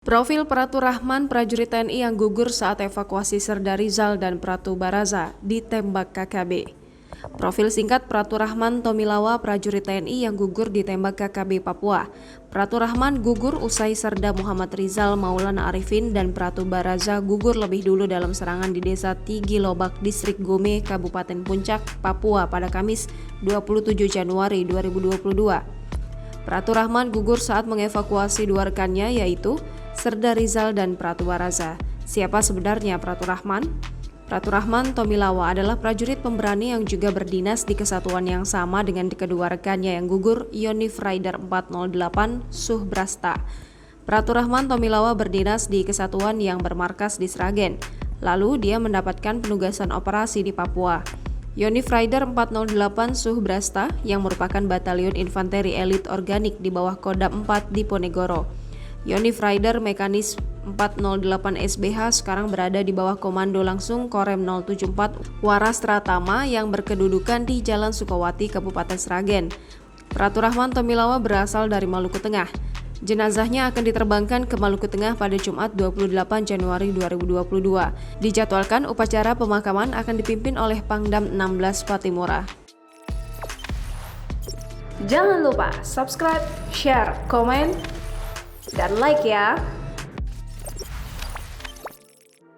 Profil Pratu Rahman, prajurit TNI yang gugur saat evakuasi Serda Rizal dan Pratu Baraza ditembak KKB. Profil singkat Pratu Rahman Tomilawa, prajurit TNI yang gugur ditembak KKB Papua. Pratu Rahman gugur usai Serda Muhammad Rizal Maulana Arifin dan Pratu Baraza gugur lebih dulu dalam serangan di Desa Tigi Lobak, Distrik Gome, Kabupaten Puncak, Papua pada Kamis 27 Januari 2022. Pratu Rahman gugur saat mengevakuasi dua rekannya yaitu Serda Rizal dan Pratu Baraza. Siapa sebenarnya Pratu Rahman? Pratu Rahman Tomilawa adalah prajurit pemberani yang juga berdinas di kesatuan yang sama dengan kedua rekannya yang gugur, Yonif Rider 408 Suhbrasta. Pratu Rahman Tomilawa berdinas di kesatuan yang bermarkas di Sragen. Lalu dia mendapatkan penugasan operasi di Papua. Yonif Rider 408 Suhbrasta yang merupakan batalion infanteri elit organik di bawah Kodam 4 di Ponegoro. Yonif Rider Mekanis 408 SBH sekarang berada di bawah komando langsung Korem 074 Waras Tratama yang berkedudukan di Jalan Sukawati, Kabupaten Sragen. Pratu Rahman Tomilawa berasal dari Maluku Tengah. Jenazahnya akan diterbangkan ke Maluku Tengah pada Jumat 28 Januari 2022. Dijadwalkan upacara pemakaman akan dipimpin oleh Pangdam 16 Patimura. Jangan lupa subscribe, share, komen, dan like ya.